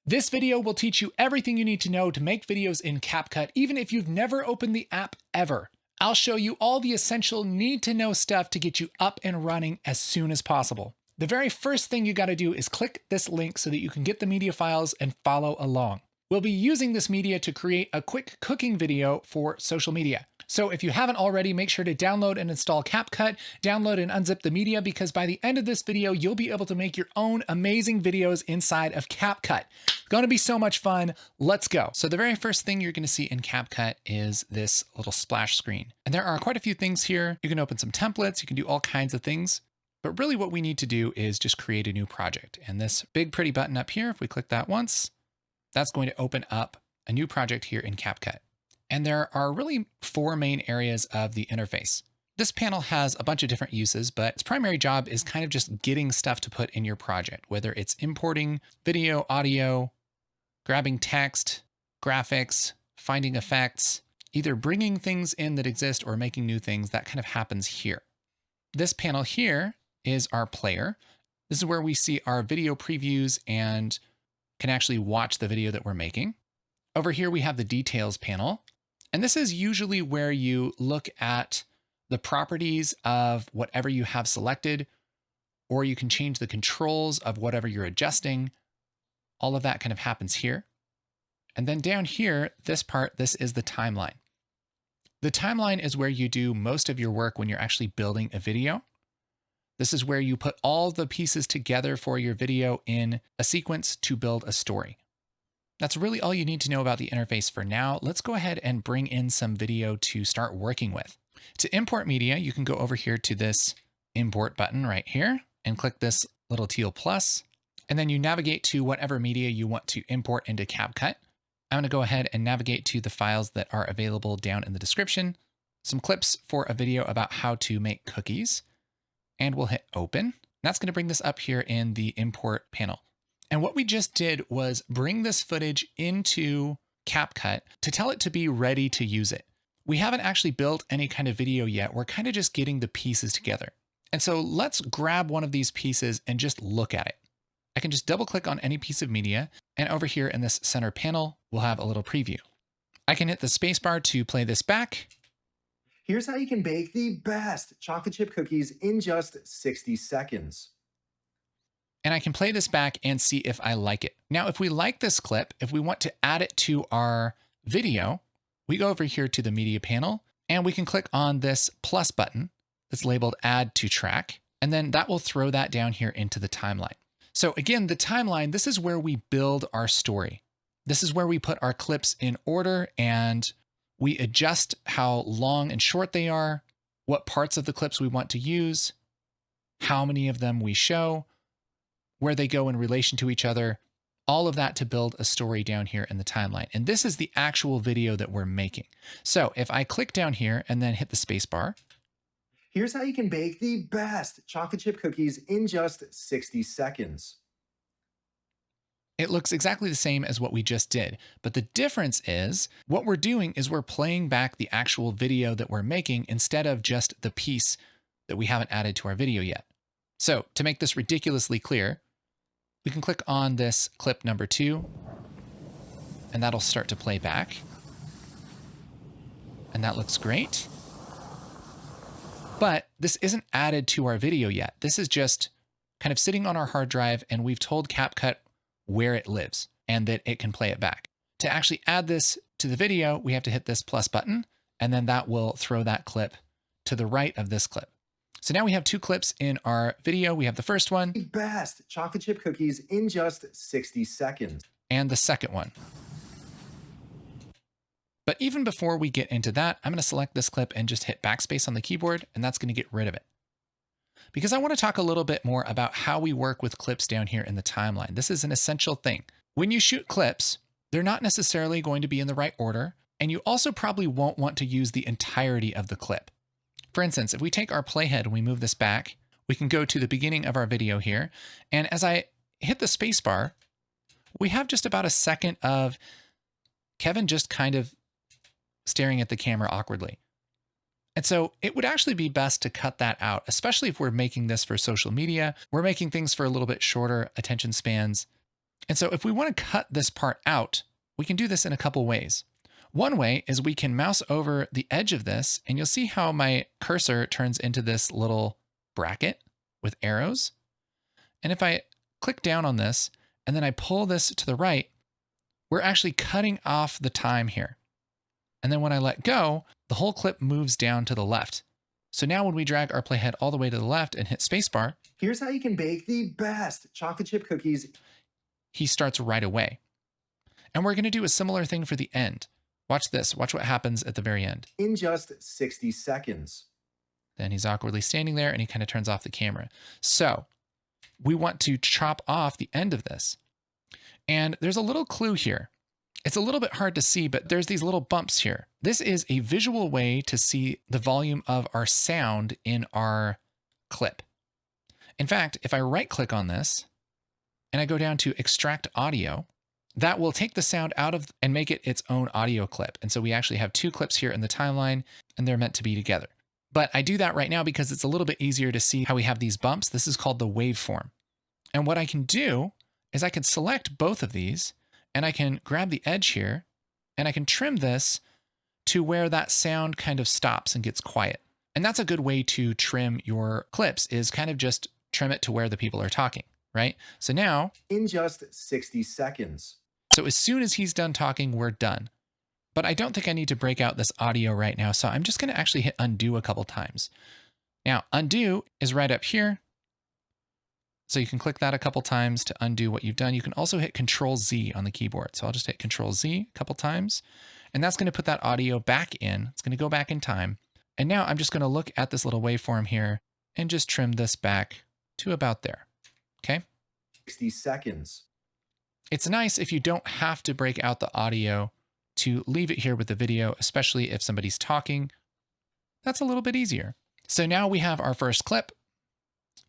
This video will teach you everything you need to know to make videos in CapCut, even if you've never opened the app ever. I'll show you all the essential need-to-know stuff to get you up and running as soon as possible. The very first thing you gotta do is click this link so that you can get the media files and follow along. We'll be using this media to create a quick cooking video for social media. So if you haven't already, make sure to download and install CapCut, download and unzip the media, because by the end of this video, you'll be able to make your own amazing videos inside of CapCut. It's gonna be so much fun. Let's go. So the very first thing you're gonna see in CapCut is this little splash screen. And there are quite a few things here. You can open some templates, you can do all kinds of things. But really what we need to do is just create a new project. And this big pretty button up here, if we click that once, that's going to open up a new project here in CapCut. And there are really four main areas of the interface. This panel has a bunch of different uses, but its primary job is kind of just getting stuff to put in your project, whether it's importing video, audio, grabbing text, graphics, finding effects, either bringing things in that exist or making new things. That kind of happens here. This panel here is our player. This is where we see our video previews and can actually watch the video that we're making. Over here, we have the details panel. And this is usually where you look at the properties of whatever you have selected, or you can change the controls of whatever you're adjusting. All of that kind of happens here. And then down here, this part, this is the timeline. The timeline is where you do most of your work when you're actually building a video. This is where you put all the pieces together for your video in a sequence to build a story. That's really all you need to know about the interface for now. Let's go ahead and bring in some video to start working with. To import media, you can go over here to this import button right here and click this little teal plus, and then you navigate to whatever media you want to import into CapCut. I'm going to go ahead and navigate to the files that are available down in the description, some clips for a video about how to make cookies, and we'll hit open. That's going to bring this up here in the import panel. And what we just did was bring this footage into CapCut to tell it to be ready to use it. We haven't actually built any kind of video yet. We're kind of just getting the pieces together. And so let's grab one of these pieces and just look at it. I can just double click on any piece of media, and over here in this center panel, we'll have a little preview. I can hit the spacebar to play this back. Here's how you can bake the best chocolate chip cookies in just 60 seconds. And I can play this back and see if I like it. Now, if we like this clip, if we want to add it to our video, we go over here to the media panel and we can click on this plus button that's labeled add to track. And then that will throw that down here into the timeline. So again, the timeline, this is where we build our story. This is where we put our clips in order and we adjust how long and short they are, what parts of the clips we want to use, how many of them we show, where they go in relation to each other, all of that to build a story down here in the timeline. And this is the actual video that we're making. So if I click down here and then hit the space bar. Here's how you can bake the best chocolate chip cookies in just 60 seconds. It looks exactly the same as what we just did. But the difference is what we're doing is we're playing back the actual video that we're making instead of just the piece that we haven't added to our video yet. So to make this ridiculously clear, we can click on this clip number 2, and that'll start to play back. And that looks great. But this isn't added to our video yet. This is just kind of sitting on our hard drive, and we've told CapCut where it lives and that it can play it back. To actually add this to the video, we have to hit this plus button, and then that will throw that clip to the right of this clip. So now we have 2 clips in our video. We have the first one. The best chocolate chip cookies in just 60 seconds. And the second one. But even before we get into that, I'm going to select this clip and just hit backspace on the keyboard, and that's going to get rid of it. Because I want to talk a little bit more about how we work with clips down here in the timeline. This is an essential thing. When you shoot clips, they're not necessarily going to be in the right order, and you also probably won't want to use the entirety of the clip. For instance, if we take our playhead and we move this back, we can go to the beginning of our video here. And as I hit the space bar, we have just about a second of Kevin just kind of staring at the camera awkwardly. And so it would actually be best to cut that out, especially if we're making this for social media. We're making things for a little bit shorter attention spans. And so if we want to cut this part out, we can do this in a couple ways. One way is we can mouse over the edge of this, and you'll see how my cursor turns into this little bracket with arrows. And if I click down on this, and then I pull this to the right, we're actually cutting off the time here. And then when I let go, the whole clip moves down to the left. So now when we drag our playhead all the way to the left and hit spacebar, here's how you can bake the best chocolate chip cookies. He starts right away. And we're going to do a similar thing for the end. Watch this. Watch what happens at the very end. In just 60 seconds. Then he's awkwardly standing there and he kind of turns off the camera. So we want to chop off the end of this. And there's a little clue here. It's a little bit hard to see, but there's these little bumps here. This is a visual way to see the volume of our sound in our clip. In fact, if I right click on this and I go down to extract audio, that will take the sound out of and make it its own audio clip. And so we actually have two clips here in the timeline and they're meant to be together. But I do that right now because it's a little bit easier to see how we have these bumps. This is called the waveform. And what I can do is I can select both of these and I can grab the edge here and I can trim this to where that sound kind of stops and gets quiet. And that's a good way to trim your clips, is kind of just trim it to where the people are talking, right? So now, in just 60 seconds. So as soon as he's done talking, we're done. But I don't think I need to break out this audio right now. So I'm just going to actually hit undo a couple times. Now, undo is right up here. So you can click that a couple times to undo what you've done. You can also hit Control Z on the keyboard. So I'll just hit Control Z a couple times, and that's going to put that audio back in. It's going to go back in time. And now I'm just going to look at this little waveform here and just trim this back to about there. Okay. 60 seconds. It's nice if you don't have to break out the audio to leave it here with the video, especially if somebody's talking. That's a little bit easier. So now we have our first clip.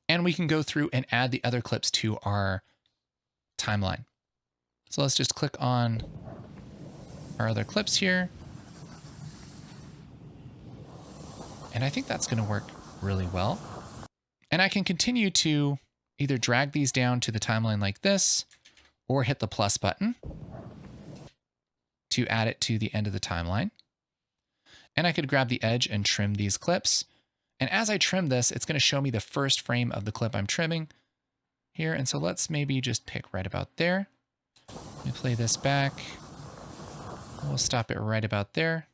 And we can go through and add the other clips to our timeline. So let's just click on our other clips here. And I think that's going to work really well. And I can continue to either drag these down to the timeline like this, or hit the plus button to add it to the end of the timeline. And I could grab the edge and trim these clips. And as I trim this, it's going to show me the first frame of the clip I'm trimming here. And so let's maybe just pick right about there. Let me play this back. We'll stop it right about there.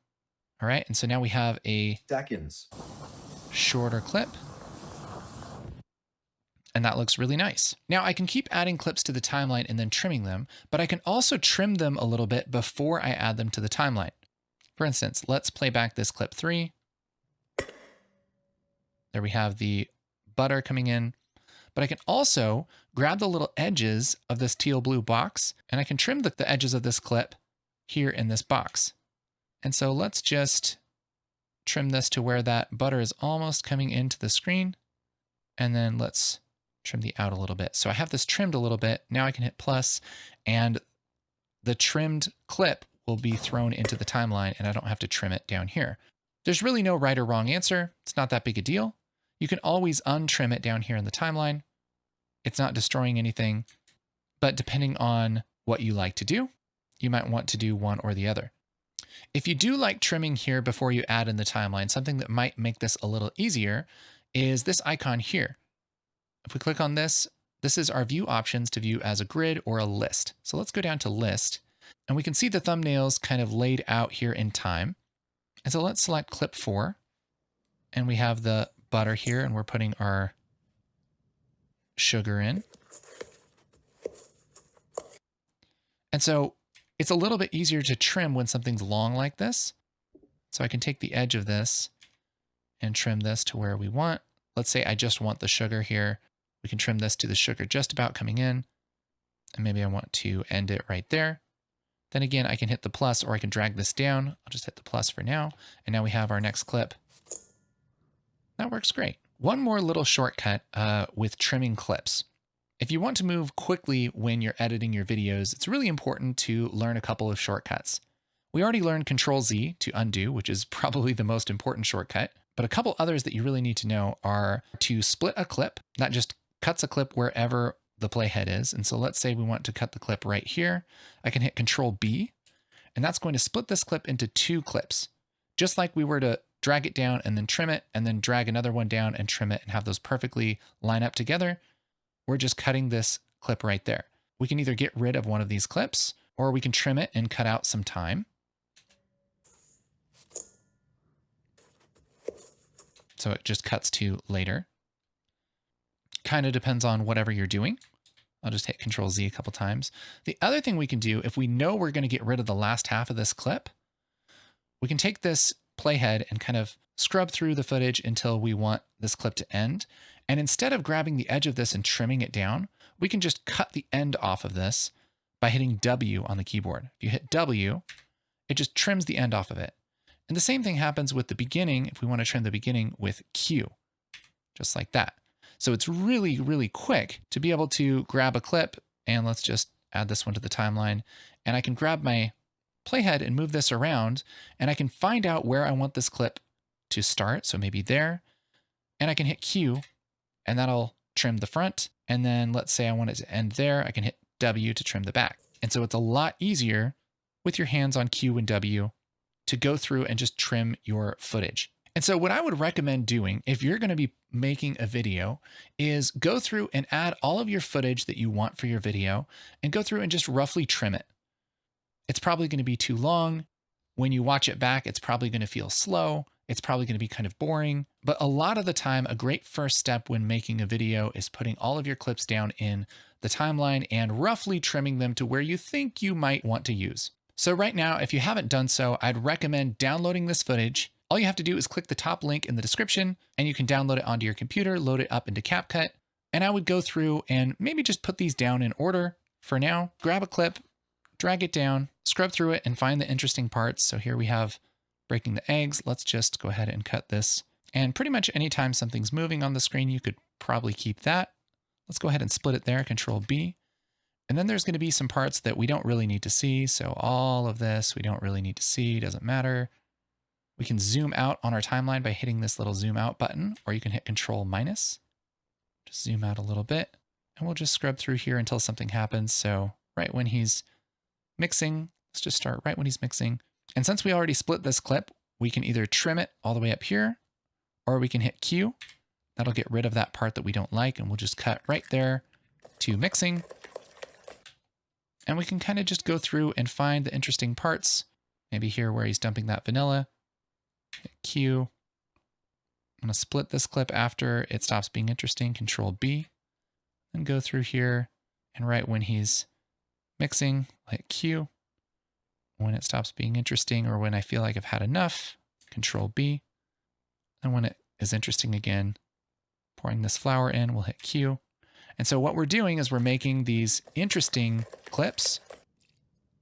All right. And so now we have a shorter clip. And that looks really nice. Now I can keep adding clips to the timeline and then trimming them, but I can also trim them a little bit before I add them to the timeline. For instance, let's play back this clip 3. There we have the butter coming in, but I can also grab the little edges of this teal blue box and I can trim the edges of this clip here in this box. And so let's just trim this to where that butter is almost coming into the screen. And then let's trim the out a little bit. So I have this trimmed a little bit. Now I can hit plus and the trimmed clip will be thrown into the timeline and I don't have to trim it down here. There's really no right or wrong answer. It's not that big a deal. You can always untrim it down here in the timeline. It's not destroying anything, but depending on what you like to do, you might want to do one or the other. If you do like trimming here before you add in the timeline, something that might make this a little easier is this icon here. If we click on this, this is our view options to view as a grid or a list. So let's go down to list and we can see the thumbnails kind of laid out here in time. And so let's select clip 4 and we have the butter here and we're putting our sugar in. And so it's a little bit easier to trim when something's long like this. So I can take the edge of this and trim this to where we want. Let's say I just want the sugar here. We can trim this to the sugar just about coming in. And maybe I want to end it right there. Then again, I can hit the plus or I can drag this down. I'll just hit the plus for now. And now we have our next clip. That works great. One more little shortcut with trimming clips. If you want to move quickly when you're editing your videos, it's really important to learn a couple of shortcuts. We already learned Control Z to undo, which is probably the most important shortcut, but a couple others that you really need to know are to split a clip. That just cuts a clip wherever the playhead is. And so let's say we want to cut the clip right here. I can hit Control B, and that's going to split this clip into 2 clips, just like we were to drag it down and then trim it, and then drag another one down and trim it and have those perfectly line up together. We're just cutting this clip right there. We can either get rid of one of these clips, or we can trim it and cut out some time. So it just cuts to later. Kind of depends on whatever you're doing. I'll just hit Control Z a couple times. The other thing we can do, if we know we're going to get rid of the last half of this clip, we can take this playhead and kind of scrub through the footage until we want this clip to end. And instead of grabbing the edge of this and trimming it down, we can just cut the end off of this by hitting W on the keyboard. If you hit W, it just trims the end off of it. And the same thing happens with the beginning if we want to trim the beginning with Q, just like that. So it's really, really quick to be able to grab a clip, and let's just add this one to the timeline, and I can grab my playhead and move this around, and I can find out where I want this clip to start. So maybe there, and I can hit Q, and that'll trim the front. And then let's say I want it to end there. I can hit W to trim the back. And so it's a lot easier with your hands on Q and W to go through and just trim your footage. And so what I would recommend doing if you're going to be making a video is go through and add all of your footage that you want for your video and go through and just roughly trim it. It's probably going to be too long. When you watch it back, it's probably going to feel slow. It's probably going to be kind of boring. But a lot of the time, a great first step when making a video is putting all of your clips down in the timeline and roughly trimming them to where you think you might want to use. So right now, if you haven't done so, I'd recommend downloading this footage. All you have to do is click the top link in the description and you can download it onto your computer, load it up into CapCut. And I would go through and maybe just put these down in order for now. Grab a clip, drag it down, scrub through it and find the interesting parts. So here we have breaking the eggs. Let's just go ahead and cut this. And pretty much anytime something's moving on the screen, you could probably keep that. Let's go ahead and split it there, Control B. And then there's going to be some parts that we don't really need to see. So all of this we don't really need to see, doesn't matter. We can zoom out on our timeline by hitting this little zoom out button, or you can hit Control minus. Just zoom out a little bit, and we'll just scrub through here until something happens. So right when he's mixing, let's just start right when he's mixing. And since we already split this clip, we can either trim it all the way up here, or we can hit Q. That'll get rid of that part that we don't like, and we'll just cut right there to mixing. And we can kind of just go through and find the interesting parts. Maybe here where he's dumping that vanilla. Hit Q. I'm going to split this clip after it stops being interesting, Control B. And go through here, and right when he's mixing, I'll hit Q. When it stops being interesting, or when I feel like I've had enough, Control B. And when it is interesting again, pouring this flour in, we'll hit Q. And so what we're doing is we're making these interesting clips,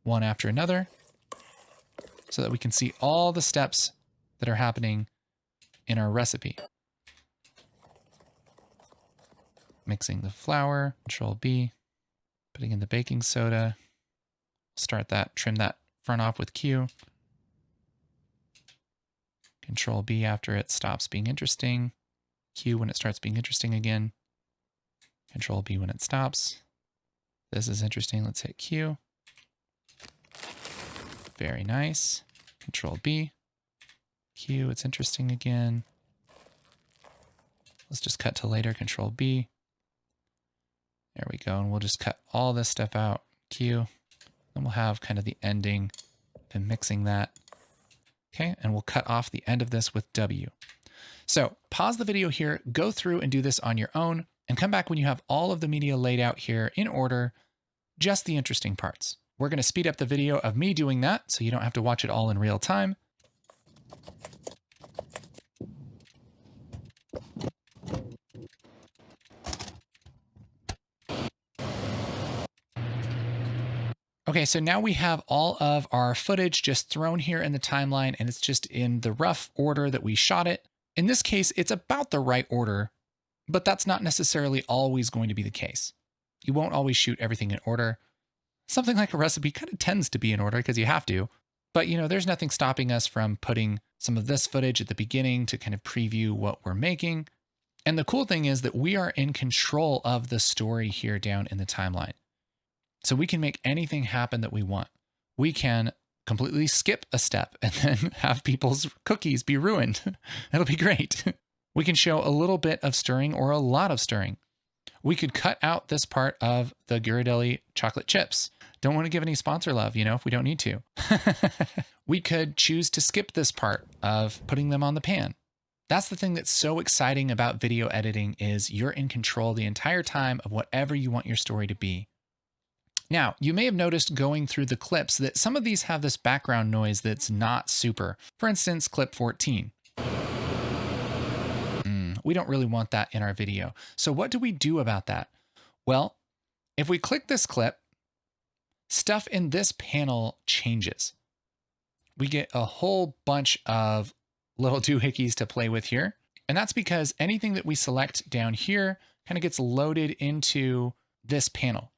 one after another, so that we can see all the steps that are happening in our recipe. Mixing the flour, Control B, putting in the baking soda, start that, trim that front off with Q. Control B after it stops being interesting, Q when it starts being interesting again. Control B when it stops. This is interesting. Let's hit Q. Very nice. Control B. Q, it's interesting again. Let's just cut to later. Control B. There we go. And we'll just cut all this stuff out. Q. Then we'll have kind of the ending and mixing that. Okay. And we'll cut off the end of this with W. So pause the video here, go through and do this on your own, and come back when you have all of the media laid out here in order, just the interesting parts. We're going to speed up the video of me doing that so you don't have to watch it all in real time. Okay, so now we have all of our footage just thrown here in the timeline, and it's just in the rough order that we shot it. In this case, it's about the right order, but that's not necessarily always going to be the case. You won't always shoot everything in order. Something like a recipe kind of tends to be in order because you have to. But you know, there's nothing stopping us from putting some of this footage at the beginning to kind of preview what we're making. And the cool thing is that we are in control of the story here down in the timeline. So we can make anything happen that we want. We can completely skip a step and then have people's cookies be ruined. It'll be great. We can show a little bit of stirring or a lot of stirring. We could cut out this part of the Ghirardelli chocolate chips. Don't want to give any sponsor love, if we don't need to. We could choose to skip this part of putting them on the pan. That's the thing that's so exciting about video editing is you're in control the entire time of whatever you want your story to be. Now, you may have noticed going through the clips that some of these have this background noise that's not super. For instance, clip 14. We don't really want that in our video. So what do we do about that? Well, if we click this clip, stuff in this panel changes. We get a whole bunch of little doohickeys to play with here. And that's because anything that we select down here kind of gets loaded into this panel.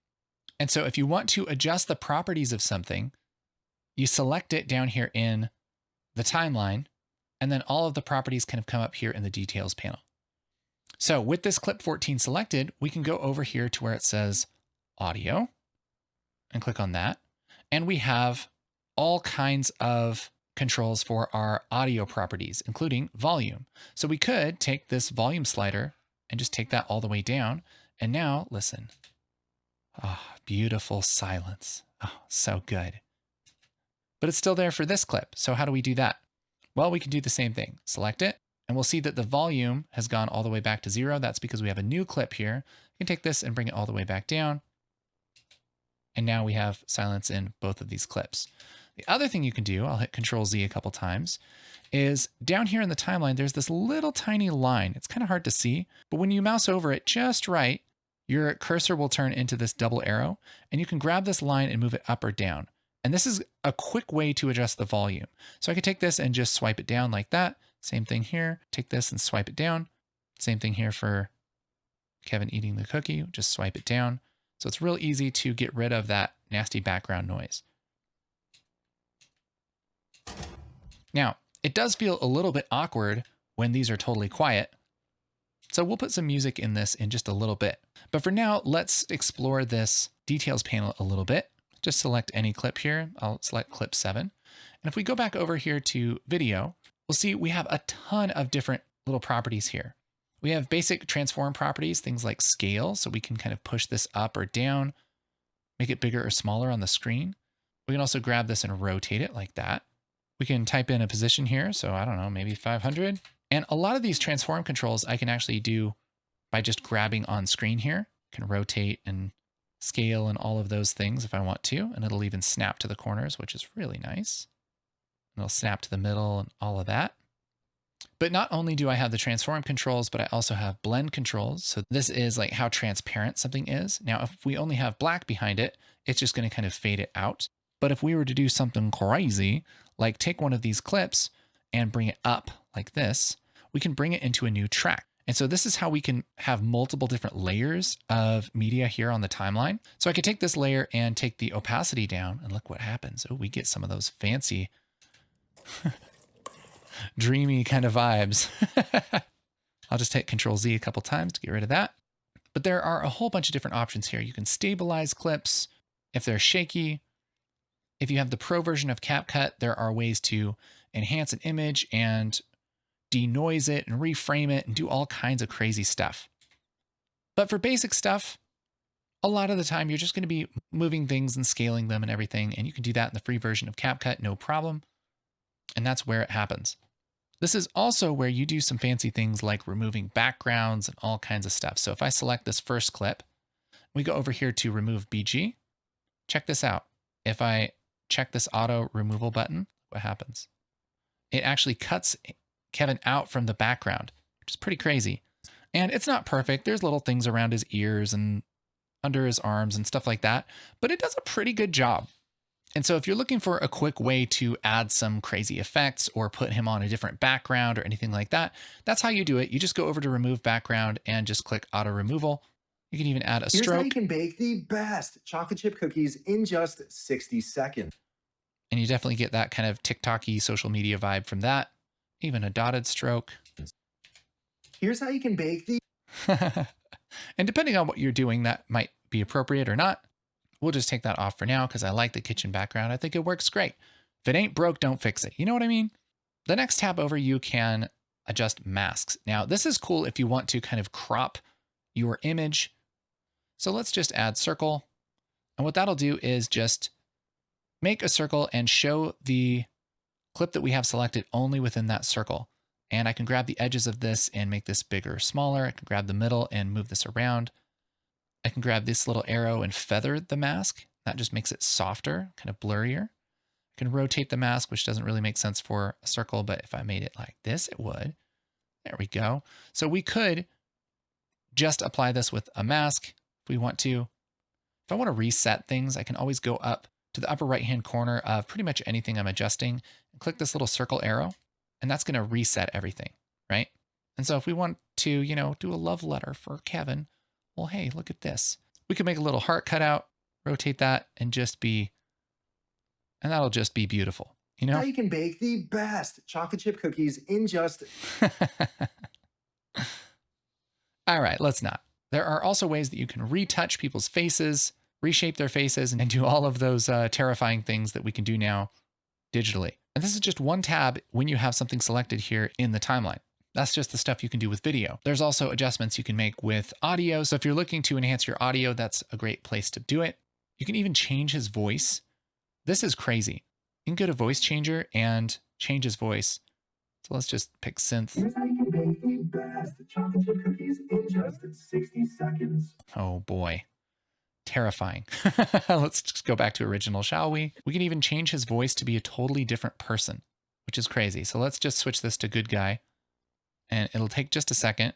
And so if you want to adjust the properties of something, you select it down here in the timeline, and then all of the properties kind of come up here in the details panel. So with this clip 14 selected, we can go over here to where it says audio and click on that. And we have all kinds of controls for our audio properties, including volume. So we could take this volume slider and just take that all the way down. And now listen. Oh, beautiful silence. Oh, so good. But it's still there for this clip. So how do we do that? Well, we can do the same thing. Select it, and we'll see that the volume has gone all the way back to 0. That's because we have a new clip here. We can take this and bring it all the way back down. And now we have silence in both of these clips. The other thing you can do, I'll hit Control Z a couple times, is down here in the timeline, there's this little tiny line. It's kind of hard to see, but when you mouse over it just right, your cursor will turn into this double arrow, and you can grab this line and move it up or down. And this is a quick way to adjust the volume. So I could take this and just swipe it down like that. Same thing here. Take this and swipe it down. Same thing here for Kevin eating the cookie. Just swipe it down. So it's real easy to get rid of that nasty background noise. Now, it does feel a little bit awkward when these are totally quiet. So we'll put some music in this in just a little bit. But for now, let's explore this details panel a little bit. Just select any clip here. I'll select clip 7. And if we go back over here to video, we'll see we have a ton of different little properties here. We have basic transform properties, things like scale. So we can kind of push this up or down, make it bigger or smaller on the screen. We can also grab this and rotate it like that. We can type in a position here. So I don't know, maybe 500. And a lot of these transform controls I can actually do by just grabbing on screen here. I can rotate and scale and all of those things if I want to. And it'll even snap to the corners, which is really nice. And it'll snap to the middle and all of that. But not only do I have the transform controls, but I also have blend controls. So this is like how transparent something is. Now, if we only have black behind it, it's just going to kind of fade it out. But if we were to do something crazy, like take one of these clips and bring it up like this, we can bring it into a new track. And so this is how we can have multiple different layers of media here on the timeline. So I could take this layer and take the opacity down and look what happens. Oh, we get some of those fancy, dreamy kind of vibes. I'll just hit Control Z a couple times to get rid of that. But there are a whole bunch of different options here. You can stabilize clips if they're shaky. If you have the pro version of CapCut, there are ways to enhance an image and denoise it and reframe it and do all kinds of crazy stuff. But for basic stuff, a lot of the time you're just going to be moving things and scaling them and everything. And you can do that in the free version of CapCut, no problem. And that's where it happens. This is also where you do some fancy things like removing backgrounds and all kinds of stuff. So if I select this first clip, we go over here to remove BG. Check this out. If I check this auto removal button, what happens? It actually cuts Kevin out from the background, which is pretty crazy. And it's not perfect. There's little things around his ears and under his arms and stuff like that, but it does a pretty good job. And so if you're looking for a quick way to add some crazy effects or put him on a different background or anything like that, that's how you do it. You just go over to remove background and just click auto removal. You can even add a Here's stroke. how you can bake the best chocolate chip cookies in just 60 seconds. And you definitely get that kind of TikTok-y social media vibe from that. Even a dotted stroke. Here's how you can bake the And depending on what you're doing, that might be appropriate or not. We'll just take that off for now because I like the kitchen background. I think it works great. If it ain't broke, don't fix it. You know what I mean? The next tab over, you can adjust masks. Now, this is cool if you want to kind of crop your image. So let's just add circle. And what that'll do is just make a circle and show the clip that we have selected only within that circle. And I can grab the edges of this and make this bigger or smaller. I can grab the middle and move this around. I can grab this little arrow and feather the mask. That just makes it softer, kind of blurrier. I can rotate the mask, which doesn't really make sense for a circle, but if I made it like this, it would. There we go. So we could just apply this with a mask if we want to. If I want to reset things, I can always go up to the upper right-hand corner of pretty much anything I'm adjusting and click this little circle arrow, and that's going to reset everything, right? And so if we want to, you know, do a love letter for Kevin, well, hey, look at this. We could make a little heart cutout, rotate that, and that'll just be beautiful, you know? Now you can bake the best chocolate chip cookies in just... All right, let's not. There are also ways that you can retouch people's faces, reshape their faces, and do all of those terrifying things that we can do now digitally. And this is just one tab when you have something selected here in the timeline. That's just the stuff you can do with video. There's also adjustments you can make with audio. So if you're looking to enhance your audio, that's a great place to do it. You can even change his voice. This is crazy. You can go to voice changer and change his voice. So let's just pick synth. Here's how you can bake the best chocolate chip cookies in just 60 seconds. Oh boy. Terrifying. Let's just go back to original, shall we? We can even change his voice to be a totally different person, which is crazy. So let's just switch this to good guy. And it'll take just a second.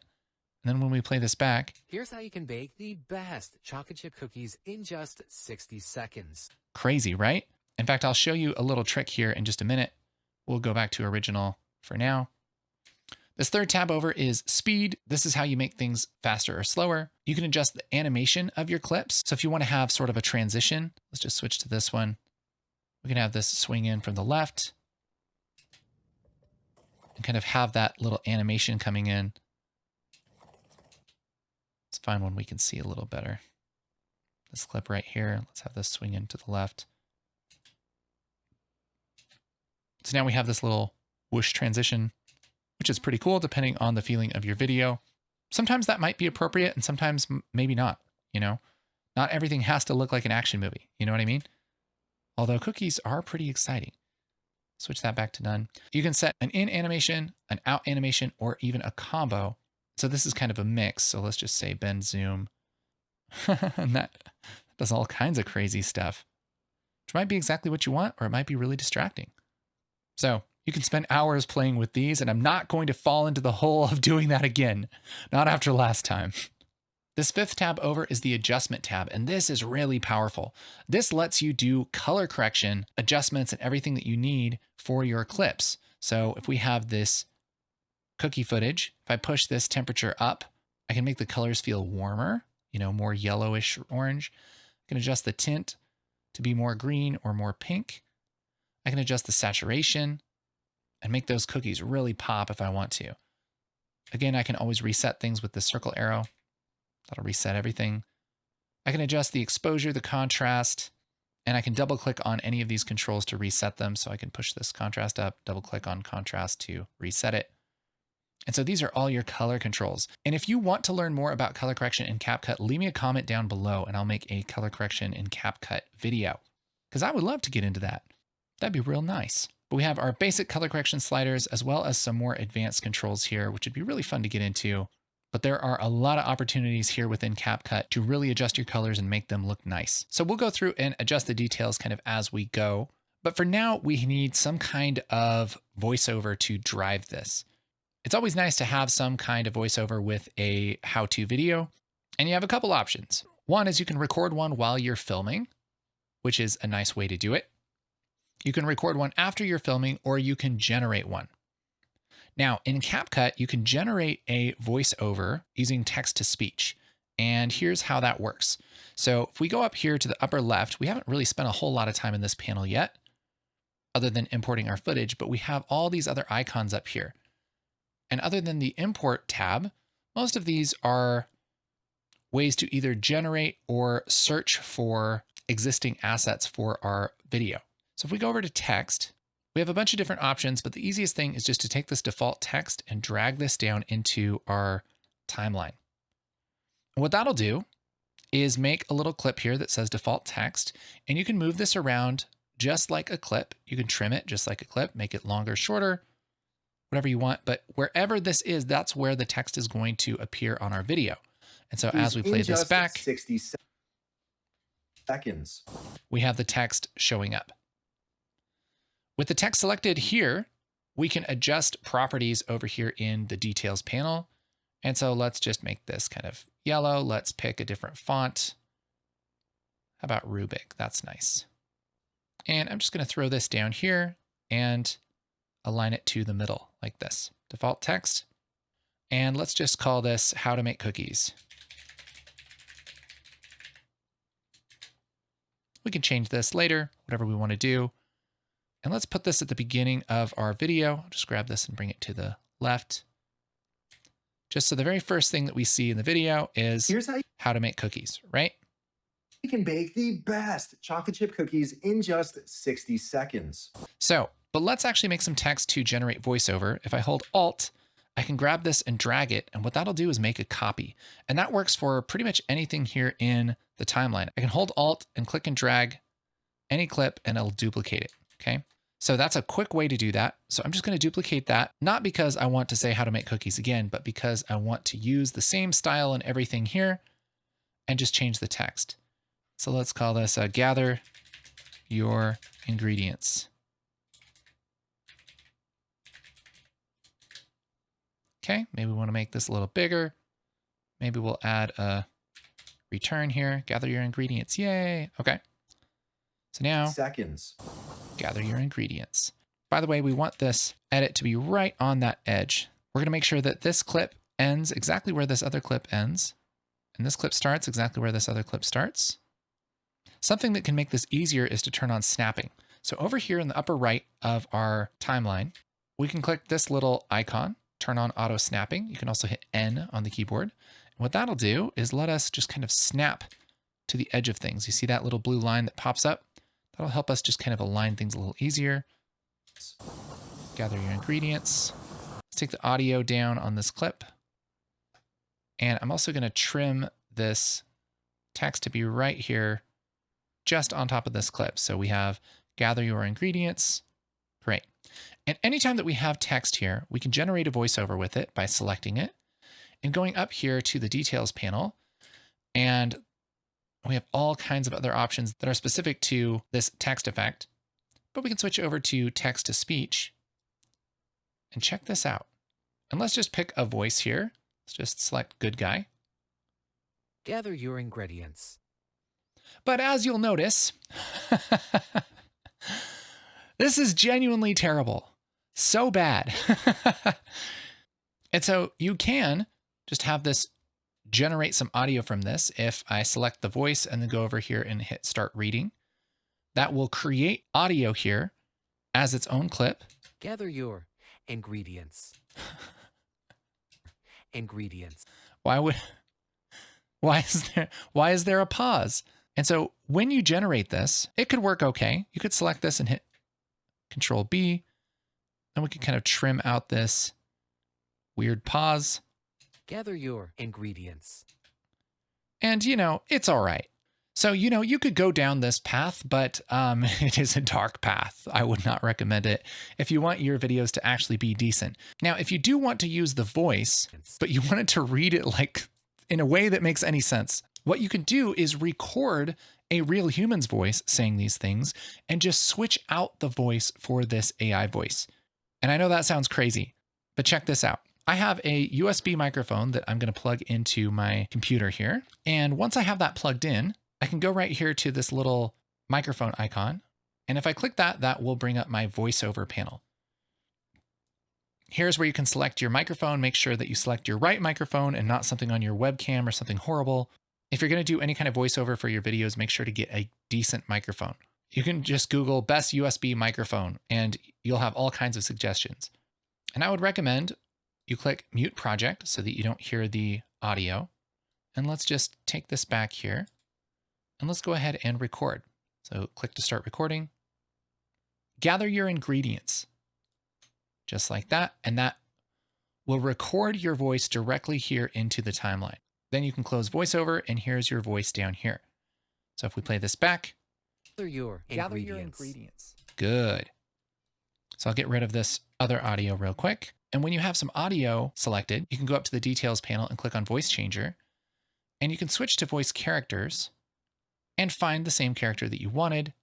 And then when we play this back, here's how you can bake the best chocolate chip cookies in just 60 seconds. Crazy, right? In fact, I'll show you a little trick here in just a minute. We'll go back to original for now. This third tab over is speed. This is how you make things faster or slower. You can adjust the animation of your clips. So if you want to have sort of a transition, let's just switch to this one. We can have this swing in from the left and kind of have that little animation coming in. Let's find one we can see a little better. This clip right here, let's have this swing in to the left. So now we have this little whoosh transition, which is pretty cool depending on the feeling of your video. Sometimes that might be appropriate and sometimes maybe not, you know? Not everything has to look like an action movie, you know what I mean? Although cookies are pretty exciting. Switch that back to none. You can set an in animation, an out animation, or even a combo. So this is kind of a mix. So let's just say bend zoom. And that does all kinds of crazy stuff, which might be exactly what you want, or it might be really distracting. So you can spend hours playing with these, and I'm not going to fall into the hole of doing that again. Not after last time. This fifth tab over is the adjustment tab, and this is really powerful. This lets you do color correction, adjustments, and everything that you need for your clips. So if we have this cookie footage, if I push this temperature up, I can make the colors feel warmer, you know, more yellowish orange. I can adjust the tint to be more green or more pink. I can adjust the saturation and make those cookies really pop if I want to. Again, I can always reset things with the circle arrow. That'll reset everything. I can adjust the exposure, the contrast, and I can double click on any of these controls to reset them. So I can push this contrast up, double click on contrast to reset it. And so these are all your color controls. And if you want to learn more about color correction in CapCut, leave me a comment down below and I'll make a color correction in CapCut video, because I would love to get into that. That'd be real nice. But we have our basic color correction sliders as well as some more advanced controls here, which would be really fun to get into. But there are a lot of opportunities here within CapCut to really adjust your colors and make them look nice. So we'll go through and adjust the details kind of as we go. But for now, we need some kind of voiceover to drive this. It's always nice to have some kind of voiceover with a how-to video. And you have a couple options. One is you can record one while you're filming, which is a nice way to do it. You can record one after you're filming, or you can generate one. Now, in CapCut, you can generate a voiceover using text-to-speech. And here's how that works. So if we go up here to the upper left, we haven't really spent a whole lot of time in this panel yet, other than importing our footage, but we have all these other icons up here. And other than the import tab, Most of these are ways to either generate or search for existing assets for our video. So if we go over to text, we have a bunch of different options, but the easiest thing is just to take this default text and drag this down into our timeline. And what that'll do is make a little clip here that says default text, and you can move this around just like a clip. You can trim it just like a clip, make it longer, shorter, whatever you want. But wherever this is, that's where the text is going to appear on our video. And so as we play this back, 60 seconds. We have the text showing up. With the text selected here, we can adjust properties over here in the details panel. And so let's just make this kind of yellow. Let's pick a different font. How about Rubik? That's nice. And I'm just going to throw this down here and align it to the middle like this. Default text. And let's just call this how to make cookies. We can change this later, whatever we want to do. And let's put this at the beginning of our video. I'll just grab this and bring it to the left. Just so the very first thing that we see in the video is Here's how to make cookies, right? you can bake the best chocolate chip cookies in just 60 seconds. So, but let's actually make some text to generate voiceover. If I hold Alt, I can grab this and drag it. And what that'll do is make a copy. And that works for pretty much anything here in the timeline. I can hold Alt and click and drag any clip and it'll duplicate it, okay? So that's a quick way to do that. So I'm just going to duplicate that, not because I want to say how to make cookies again, but because I want to use the same style and everything here and just change the text. So let's call this gather your ingredients. Okay, maybe we want to make this a little bigger. Maybe we'll add a return here, gather your ingredients, yay. Okay, so now Seconds. gather your ingredients. By the way, we want this edit to be right on that edge. We're going to make sure that this clip ends exactly where this other clip ends. And this clip starts exactly where this other clip starts. Something that can make this easier is to turn on snapping. So over here in the upper right of our timeline, we can click this little icon, turn on auto snapping. You can also hit N on the keyboard. And what that'll do is let us just kind of snap to the edge of things. You see that little blue line that pops up? That'll help us just kind of align things a little easier. Gather your ingredients. Let's take the audio down on this clip. And I'm also going to trim this text to be right here, just on top of this clip. So we have gather your ingredients. Great. And anytime that we have text here, we can generate a voiceover with it by selecting it and going up here to the details panel. And we have all kinds of other options that are specific to this text effect, but we can switch over to text to speech and check this out. And let's just pick a voice here. Let's just select good guy. Gather your ingredients. But as you'll notice, this is genuinely terrible. So bad. And so you can just have this generate some audio from this. If I select the voice and then go over here and hit start reading, that will create audio here as its own clip. Gather your ingredients. Ingredients. Why is there a pause? And so when you generate this, it could work okay. You could select this and hit Control B, and we can kind of trim out this weird pause. Gather your ingredients. And it's all right. So, you could go down this path, but it is a dark path. I would not recommend it if you want your videos to actually be decent. Now, if you do want to use the voice, but you wanted to read it like in a way that makes any sense, what you can do is record a real human's voice saying these things and just switch out the voice for this AI voice. And I know that sounds crazy, but check this out. I have a USB microphone that I'm going to plug into my computer here. And once I have that plugged in, I can go right here to this little microphone icon. And if I click that, that will bring up my voiceover panel. Here's where you can select your microphone. Make sure that you select your right microphone and not something on your webcam or something horrible. If you're going to do any kind of voiceover for your videos, make sure to get a decent microphone. You can just Google best USB microphone and you'll have all kinds of suggestions. And I would recommend you click Mute Project so that you don't hear the audio. And let's just take this back here and let's go ahead and record. So click to start recording. Gather your ingredients, just like that. And that will record your voice directly here into the timeline. Then you can close VoiceOver and here's your voice down here. So if we play this back. Gather your ingredients. Good. So I'll get rid of this other audio real quick. And when you have some audio selected, you can go up to the details panel and click on voice changer. And you can switch to voice characters and find the same character that you wanted,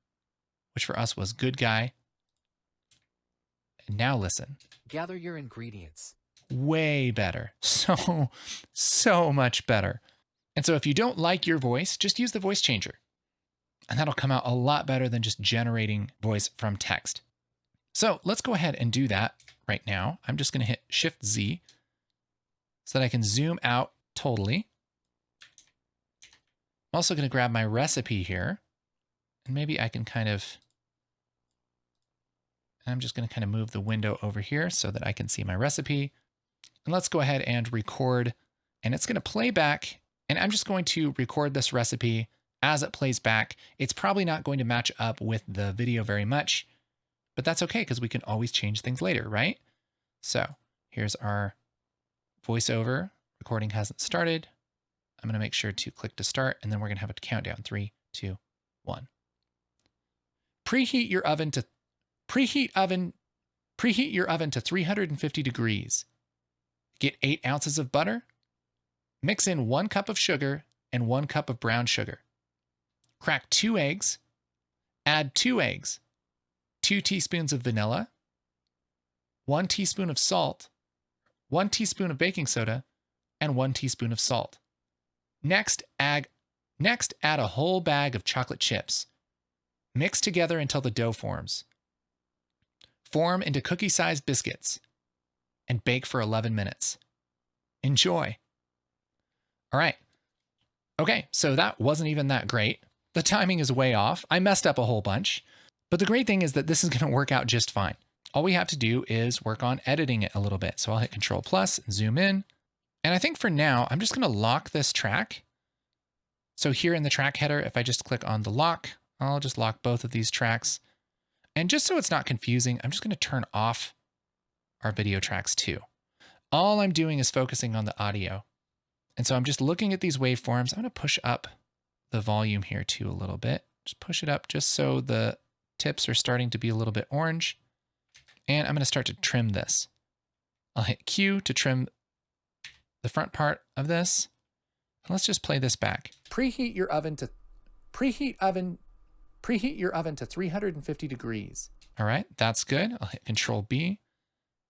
which for us was good guy. And now listen. Gather your ingredients. Way better. So much better. And so if you don't like your voice, just use the voice changer. And that'll come out a lot better than just generating voice from text. So let's go ahead and do that right now. I'm just going to hit Shift Z so that I can zoom out totally. I'm also going to grab my recipe here. And maybe I can I'm just going to kind of move the window over here so that I can see my recipe. And let's go ahead and record. And it's going to play back. And I'm just going to record this recipe as it plays back. It's probably not going to match up with the video very much, but that's okay because we can always change things later, right? So here's our voiceover. Recording hasn't started. I'm going to make sure to click to start, and then we're going to have a countdown. 3, 2, 1. Preheat your oven to 350 degrees. Get 8 ounces of butter. Mix in 1 cup of sugar and 1 cup of brown sugar. Crack 2 eggs. Add 2 eggs, 2 teaspoons of vanilla, 1 teaspoon of salt, 1 teaspoon of baking soda, and 1 teaspoon of salt. Next, add a whole bag of chocolate chips. Mix together until the dough forms. Form into cookie-sized biscuits and bake for 11 minutes. Enjoy. All right. Okay, so that wasn't even that great. The timing is way off. I messed up a whole bunch, but the great thing is that this is going to work out just fine. All we have to do is work on editing it a little bit. So I'll hit Control Plus and zoom in. And I think for now, I'm just going to lock this track. So here in the track header, if I just click on the lock, I'll just lock both of these tracks. And just so it's not confusing, I'm just going to turn off our video tracks too. All I'm doing is focusing on the audio. And so I'm just looking at these waveforms. I'm going to push up the volume here too a little bit. Just push it up just so the tips are starting to be a little bit orange. And I'm going to start to trim this. I'll hit Q to trim the front part of this. And let's just play this back. Preheat your oven to 350 degrees. All right, that's good. I'll hit Control B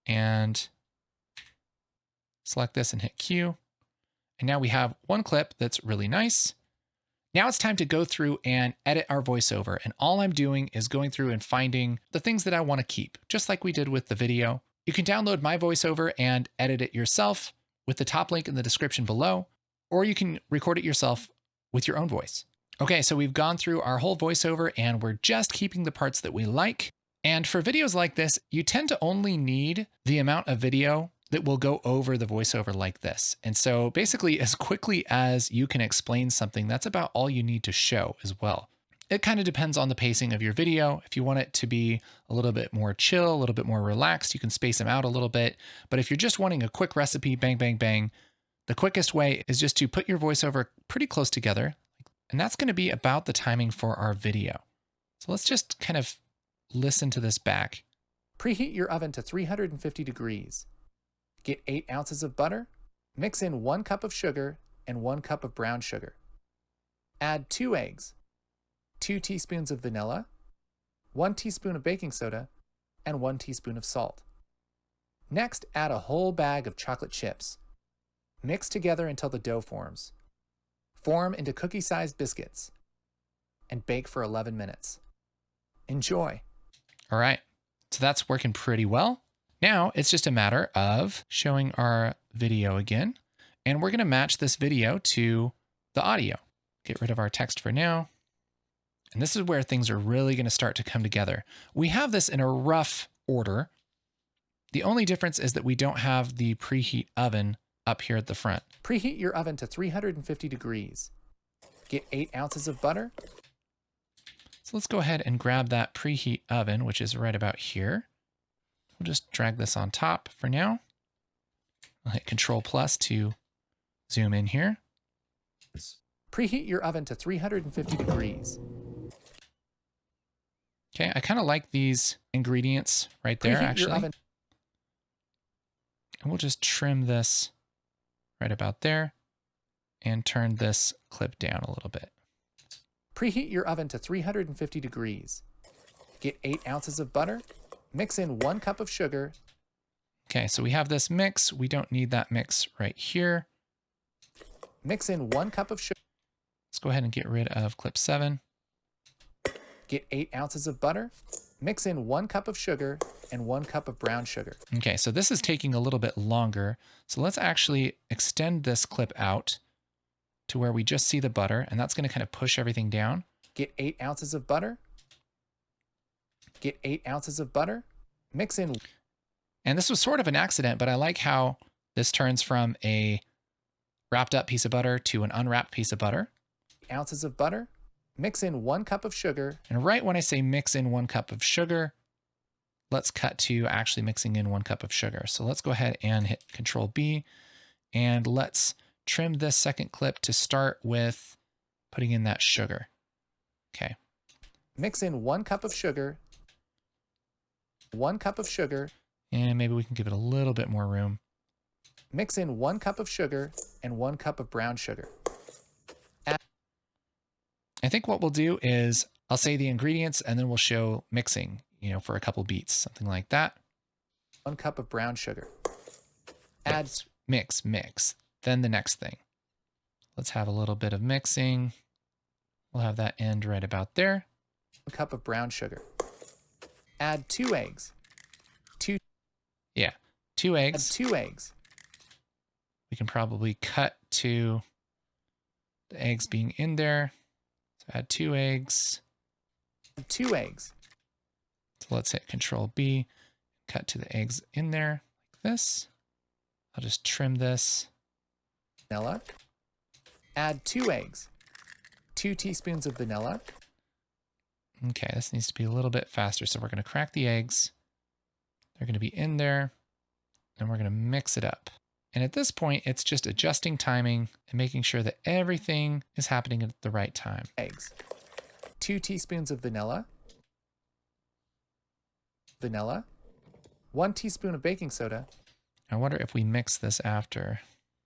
and select this and hit Q. And now we have one clip that's really nice. Now it's time to go through and edit our voiceover. And all I'm doing is going through and finding the things that I want to keep, just like we did with the video. You can download my voiceover and edit it yourself with the top link in the description below, or you can record it yourself with your own voice. Okay, so we've gone through our whole voiceover and we're just keeping the parts that we like. And for videos like this, you tend to only need the amount of video that will go over the voiceover like this. And so basically as quickly as you can explain something, that's about all you need to show as well. It kind of depends on the pacing of your video. If you want it to be a little bit more chill, a little bit more relaxed, you can space them out a little bit. But if you're just wanting a quick recipe, bang, bang, bang, the quickest way is just to put your voiceover pretty close together. And that's going to be about the timing for our video. So let's just kind of listen to this back. Preheat your oven to 350 degrees. Get 8 ounces of butter. Mix in 1 cup of sugar and 1 cup of brown sugar. Add 2 eggs, 2 teaspoons of vanilla, 1 teaspoon of baking soda, and 1 teaspoon of salt. Next, add a whole bag of chocolate chips. Mix together until the dough forms. Form into cookie-sized biscuits and bake for 11 minutes. Enjoy. All right, so that's working pretty well. Now it's just a matter of showing our video again, and we're going to match this video to the audio. Get rid of our text for now. And this is where things are really going to start to come together. We have this in a rough order. The only difference is that we don't have the preheat oven up here at the front. Preheat your oven to 350 degrees. Get 8 ounces of butter. So let's go ahead and grab that preheat oven, which is right about here. We'll just drag this on top for now. I'll hit Control Plus to zoom in here. Preheat your oven to 350 degrees. Okay, I kind of like these ingredients right there, Preheat actually. your oven. And we'll just trim this right about there and turn this clip down a little bit. Preheat your oven to 350 degrees. Get 8 ounces of butter. Mix in 1 cup of sugar. Okay, so we have this mix. We don't need that mix right here. Mix in 1 cup of sugar. Let's go ahead and get rid of clip 7. Get 8 ounces of butter. Mix in 1 cup of sugar and 1 cup of brown sugar. Okay, so this is taking a little bit longer. So let's actually extend this clip out to where we just see the butter, and that's going to kind of push everything down. Get 8 ounces of butter. Get 8 ounces of butter. Mix in. And this was sort of an accident, but I like how this turns from a wrapped up piece of butter to an unwrapped piece of butter. Ounces of butter. Mix in 1 cup of sugar. And right when I say mix in 1 cup of sugar, let's cut to actually mixing in 1 cup of sugar. So let's go ahead and hit Control B, and let's trim this second clip to start with putting in that sugar. Okay. Mix in 1 cup of sugar. 1 cup of sugar. And maybe we can give it a little bit more room. Mix in 1 cup of sugar and 1 cup of brown sugar. I think what we'll do is I'll say the ingredients and then we'll show mixing, for a couple beats, something like that. 1 cup of brown sugar. Add mix. Then the next thing. Let's have a little bit of mixing. We'll have that end right about there. 1 cup of brown sugar. Add 2 eggs. 2 eggs. Add 2 eggs. We can probably cut to the eggs being in there. So add 2 eggs. 2 eggs. So let's hit Control B, cut to the eggs in there like this. I'll just trim this. Vanilla. Add 2 eggs. 2 teaspoons of vanilla. Okay, this needs to be a little bit faster. So we're going to crack the eggs. They're going to be in there, and we're going to mix it up. And at this point, it's just adjusting timing and making sure that everything is happening at the right time. Eggs. 2 teaspoons of vanilla. 1 teaspoon of baking soda. I wonder if we mix this after.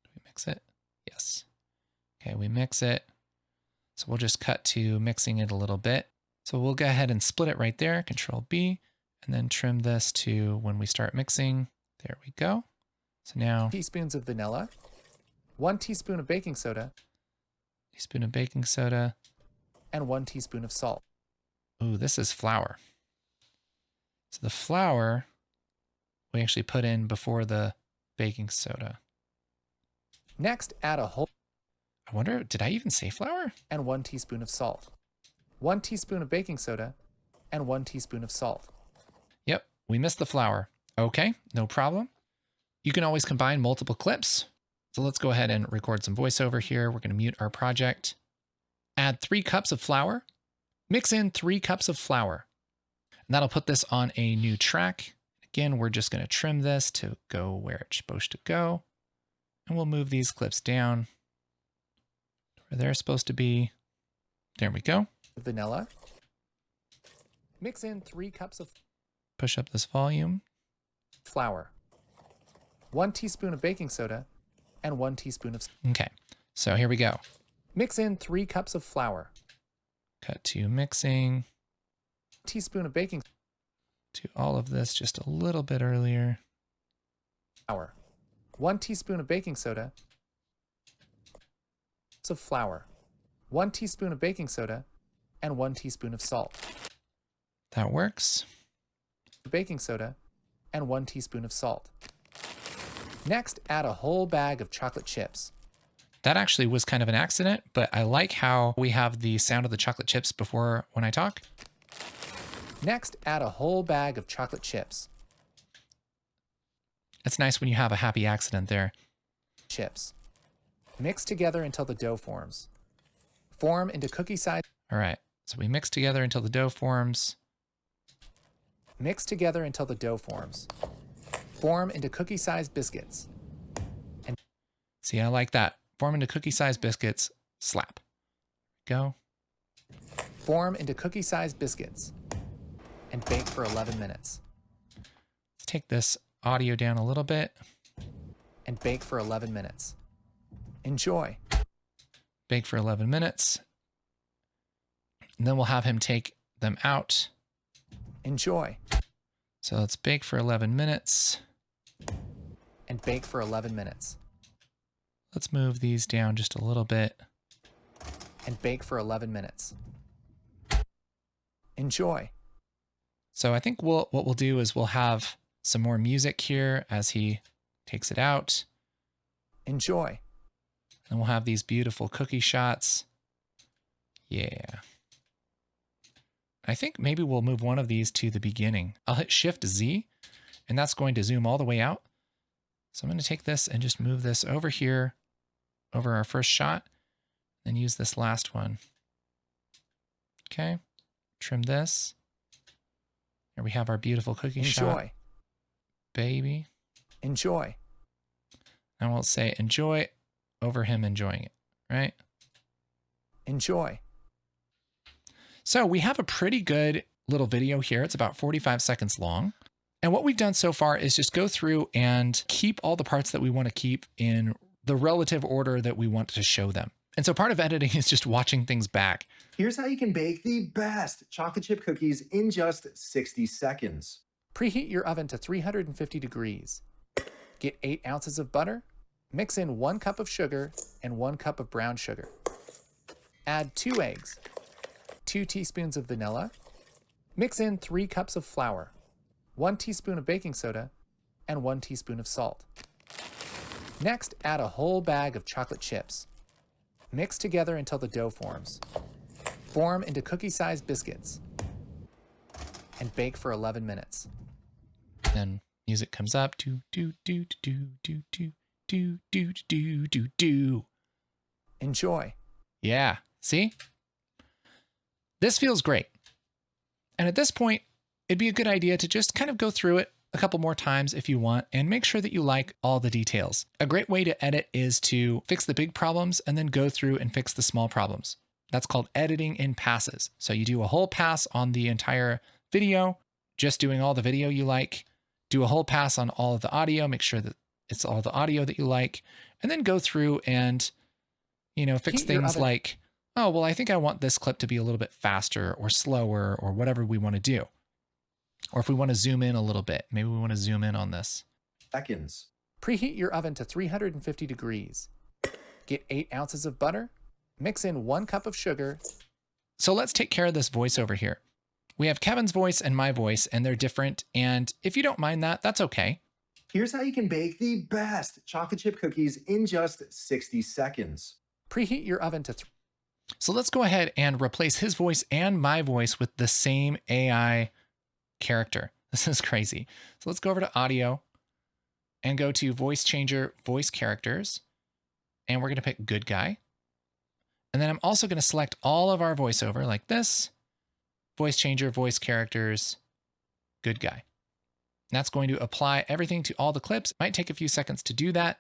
Do we mix it? Yes. Okay, we mix it. So we'll just cut to mixing it a little bit. So we'll go ahead and split it right there, Control B, and then trim this to when we start mixing. There we go. So now, Teaspoons of vanilla. 1 teaspoon of baking soda. teaspoon of baking soda. And 1 teaspoon of salt. Ooh, this is flour. So the flour we actually put in before the baking soda. Next, add a whole I wonder, did I even say flour? and 1 teaspoon of salt. 1 teaspoon of baking soda and 1 teaspoon of salt. Yep, we missed the flour. Okay, no problem. You can always combine multiple clips. So let's go ahead and record some voiceover here. We're going to mute our project. Add 3 cups of flour. Mix in 3 cups of flour. And that'll put this on a new track. Again, we're just going to trim this to go where it's supposed to go. And we'll move these clips down where they're supposed to be. There we go. Vanilla. Mix in 3 cups of Push up this volume. flour. 1 teaspoon of baking soda and 1 teaspoon of... Okay, so here we go. Mix in 3 cups of flour. Cut to mixing. Teaspoon of baking To all of this just a little bit earlier. flour. 1 teaspoon of baking soda. Of flour. 1 teaspoon of baking soda and 1 teaspoon of salt. That works. Baking soda and 1 teaspoon of salt. Next, add a whole bag of chocolate chips. That actually was kind of an accident, but I like how we have the sound of the chocolate chips before when I talk. Next, add a whole bag of chocolate chips. It's nice when you have a happy accident there. Chips. Mix together until the dough forms. Form into cookie size. All right, so we mix together until the dough forms. Mix together until the dough forms. Form into cookie-sized biscuits. And see, I like that. Form into cookie-sized biscuits. Slap. Go. Form into cookie-sized biscuits. And bake for 11 minutes. Let's take this audio down a little bit. And bake for 11 minutes. Enjoy. Bake for 11 minutes. And then we'll have him take them out. Enjoy. So let's bake for 11 minutes. And bake for 11 minutes. Let's move these down just a little bit. And bake for 11 minutes. Enjoy. So I think what we'll do is we'll have some more music here as he takes it out. Enjoy. And we'll have these beautiful cookie shots. Yeah. I think maybe we'll move one of these to the beginning. I'll hit Shift Z, and that's going to zoom all the way out. So I'm going to take this and just move this over here, over our first shot, and use this last one. Okay, trim this. Here we have our beautiful cookie shot. Enjoy. Baby. Enjoy. And we'll say enjoy over him enjoying it, right? Enjoy. So we have a pretty good little video here. It's about 45 seconds long. And what we've done so far is just go through and keep all the parts that we want to keep in the relative order that we want to show them. And so part of editing is just watching things back. Here's how you can bake the best chocolate chip cookies in just 60 seconds. Preheat your oven to 350 degrees. Get 8 ounces of butter. Mix in 1 cup of sugar and 1 cup of brown sugar. Add 2 eggs, 2 teaspoons of vanilla. Mix in 3 cups of flour, 1 teaspoon of baking soda, and 1 teaspoon of salt. Next, add a whole bag of chocolate chips. Mix together until the dough forms. Form into cookie-sized biscuits. And bake for 11 minutes. Then music comes up. Do, do, do, do, do, do, do, do, do, do, do. Enjoy. Yeah, see? This feels great. And at this point, it'd be a good idea to just kind of go through it a couple more times if you want and make sure that you like all the details. A great way to edit is to fix the big problems and then go through and fix the small problems. That's called editing in passes. So you do a whole pass on the entire video, just doing all the video you like, do a whole pass on all of the audio, make sure that it's all the audio that you like, and then go through and, you know, fix things like, oh, well, I think I want this clip to be a little bit faster or slower or whatever we want to do. Or if we want to zoom in a little bit, maybe we want to zoom in on this. Seconds. Preheat your oven to 350 degrees. Get 8 ounces of butter. Mix in 1 cup of sugar. So let's take care of this voiceover here. We have Kevin's voice and my voice, and they're different. And if you don't mind that, that's okay. Here's how you can bake the best chocolate chip cookies in just 60 seconds. Preheat your oven to So let's go ahead and replace his voice and my voice with the same AI character. This is crazy. So let's go over to audio and go to voice changer, voice characters. And we're going to pick good guy. And then I'm also going to select all of our voiceover like this. Voice changer, voice characters, good guy. And that's going to apply everything to all the clips. Might take a few seconds to do that.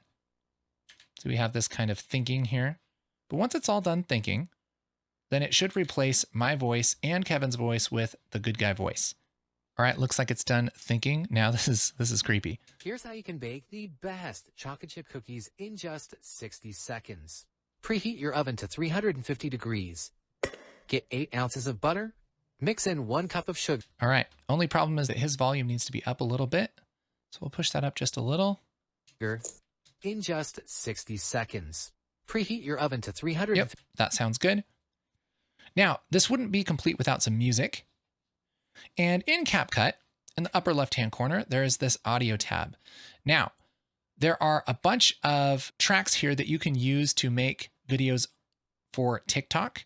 So we have this kind of thinking here. But once it's all done thinking, then it should replace my voice and Kevin's voice with the good guy voice. All right, looks like it's done thinking. Now this is creepy. Here's how you can bake the best chocolate chip cookies in just 60 seconds. Preheat your oven to 350 degrees. Get 8 ounces of butter. Mix in 1 cup of sugar. All right, only problem is that his volume needs to be up a little bit. So we'll push that up just a little. In just 60 seconds. Preheat your oven to 350. Yep, that sounds good. Now, this wouldn't be complete without some music. And in CapCut, in the upper left-hand corner, there is this audio tab. Now, there are a bunch of tracks here that you can use to make videos for TikTok,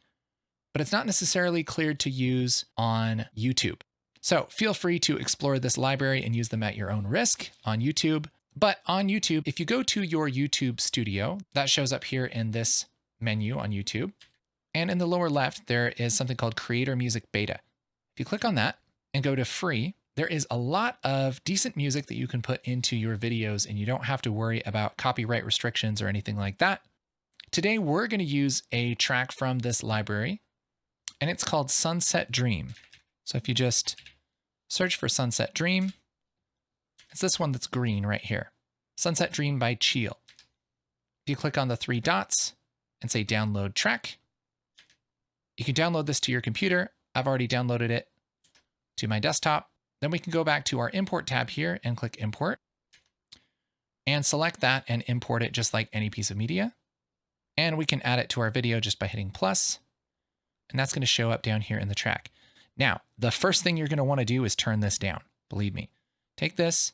but it's not necessarily cleared to use on YouTube. So feel free to explore this library and use them at your own risk on YouTube. But on YouTube, if you go to your YouTube studio, that shows up here in this menu on YouTube. And in the lower left, there is something called Creator Music Beta. If you click on that and go to free, there is a lot of decent music that you can put into your videos, and you don't have to worry about copyright restrictions or anything like that. Today, we're going to use a track from this library, and it's called Sunset Dream. So if you just search for Sunset Dream, it's this one that's green right here. Sunset Dream by Cheel. If you click on the three dots and say download track, you can download this to your computer. I've already downloaded it to my desktop. Then we can go back to our import tab here and click import and select that and import it just like any piece of media. And we can add it to our video just by hitting plus, and that's going to show up down here in the track. Now, the first thing you're going to want to do is turn this down. Believe me. Take this,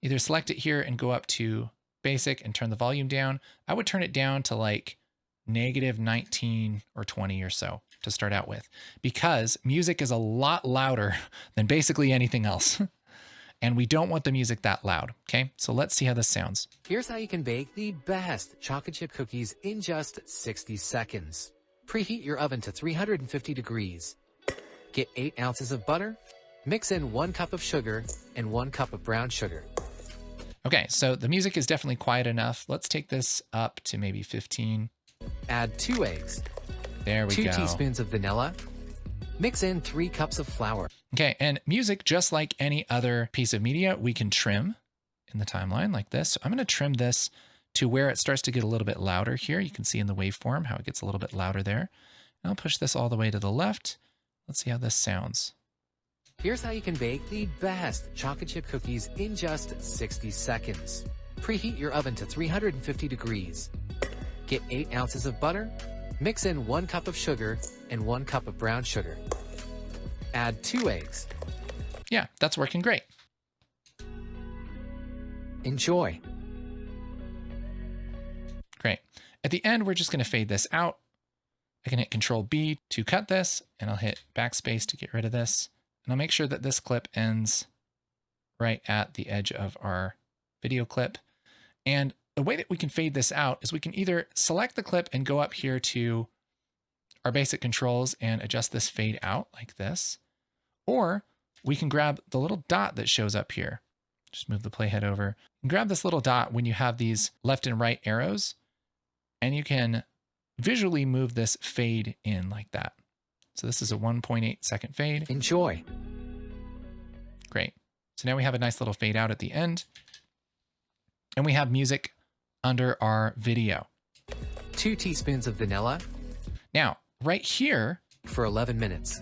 either select it here and go up to basic and turn the volume down. I would turn it down to like -19 or 20 or so to start out with, because music is a lot louder than basically anything else. And we don't want the music that loud. Okay, so let's see how this sounds. Here's how you can bake the best chocolate chip cookies in just 60 seconds. Preheat your oven to 350 degrees. Get 8 ounces of butter. Mix in 1 cup of sugar and 1 cup of brown sugar. Okay, so the music is definitely quiet enough. Let's take this up to maybe 15. Add 2 eggs. There we 2 go. teaspoons of vanilla. Mix in 3 cups of flour. Okay, and music, just like any other piece of media, we can trim in the timeline like this. So I'm going to trim this to where it starts to get a little bit louder here. You can see in the waveform how it gets a little bit louder there. And I'll push this all the way to the left. Let's see how this sounds. Here's how you can bake the best chocolate chip cookies in just 60 seconds. Preheat your oven to 350 degrees. Get 8 ounces of butter. Mix in 1 cup of sugar and 1 cup of brown sugar. Add 2 eggs. Yeah, that's working great. Enjoy. Great. At the end, we're just going to fade this out. I can hit Control B to cut this, and I'll hit backspace to get rid of this. And I'll make sure that this clip ends right at the edge of our video clip. And the way that we can fade this out is we can either select the clip and go up here to our basic controls and adjust this fade out like this. Or we can grab the little dot that shows up here. Just move the playhead over. And grab this little dot when you have these left and right arrows, and you can visually move this fade in like that. So this is a 1.8 second fade. Enjoy. Great. So now we have a nice little fade out at the end. And we have music under our video. 2 teaspoons of vanilla. Now, right here, For 11 minutes.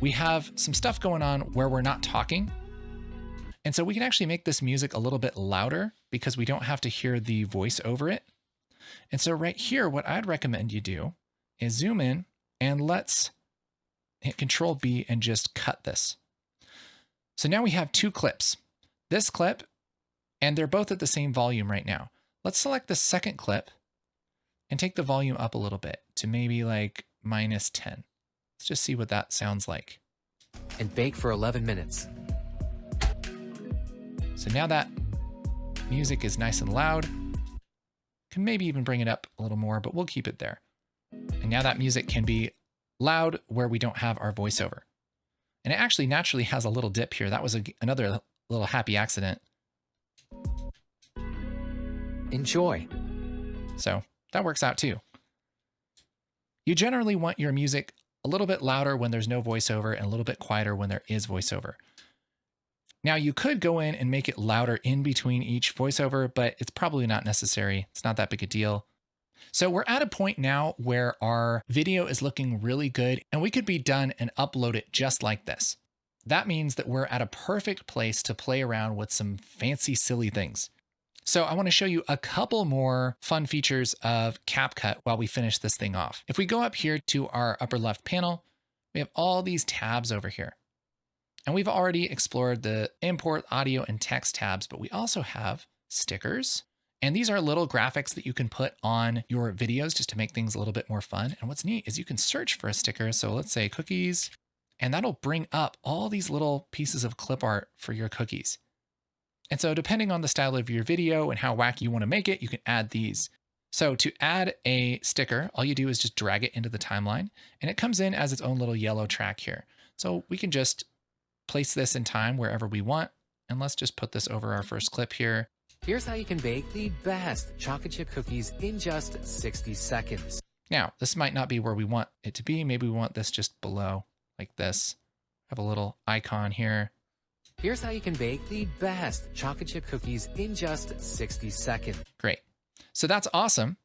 we have some stuff going on where we're not talking. And so we can actually make this music a little bit louder because we don't have to hear the voice over it. And so right here, what I'd recommend you do is zoom in and let's hit Control B and just cut this. So now we have 2 clips. This clip, and they're both at the same volume right now. Let's select the second clip and take the volume up a little bit to maybe like -10. Let's just see what that sounds like. And bake for 11 minutes. So now that music is nice and loud, can maybe even bring it up a little more, but we'll keep it there. And now that music can be loud where we don't have our voiceover. And it actually naturally has a little dip here. That was another little happy accident. Enjoy. So that works out too. You generally want your music a little bit louder when there's no voiceover and a little bit quieter when there is voiceover. Now you could go in and make it louder in between each voiceover, but it's probably not necessary. It's not that big a deal. So we're at a point now where our video is looking really good and we could be done and upload it just like this. That means that we're at a perfect place to play around with some fancy, silly things. So I want to show you a couple more fun features of CapCut while we finish this thing off. If we go up here to our upper left panel, we have all these tabs over here. And we've already explored the import audio and text tabs, but we also have stickers. And these are little graphics that you can put on your videos just to make things a little bit more fun. And what's neat is you can search for a sticker. So let's say cookies, and that'll bring up all these little pieces of clip art for your cookies. And so depending on the style of your video and how wacky you want to make it, you can add these. So to add a sticker, all you do is just drag it into the timeline and it comes in as its own little yellow track here. So we can just place this in time wherever we want. And let's just put this over our first clip here. Here's how you can bake the best chocolate chip cookies in just 60 seconds. Now, this might not be where we want it to be. Maybe we want this just below like this. Have a little icon here. Here's how you can bake the best chocolate chip cookies in just 60 seconds. Great. So that's awesome.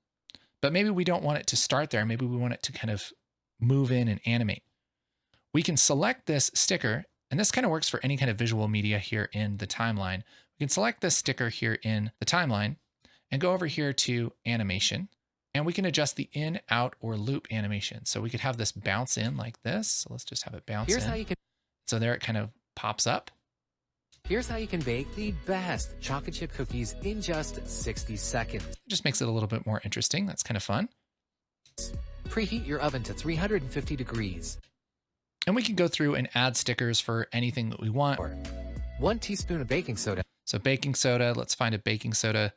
But maybe we don't want it to start there. Maybe we want it to kind of move in and animate. We can select this sticker, and this kind of works for any kind of visual media here in the timeline. We can select this sticker here in the timeline and go over here to animation, and we can adjust the in, out, or loop animation. So we could have this bounce in like this. So let's just have it bounce Here's in. how you can So there it kind of pops up. Here's how you can bake the best chocolate chip cookies in just 60 seconds. It just makes it a little bit more interesting. That's kind of fun. Preheat your oven to 350 degrees. And we can go through and add stickers for anything that we want. 1 teaspoon of baking soda. So baking soda, let's find a baking soda.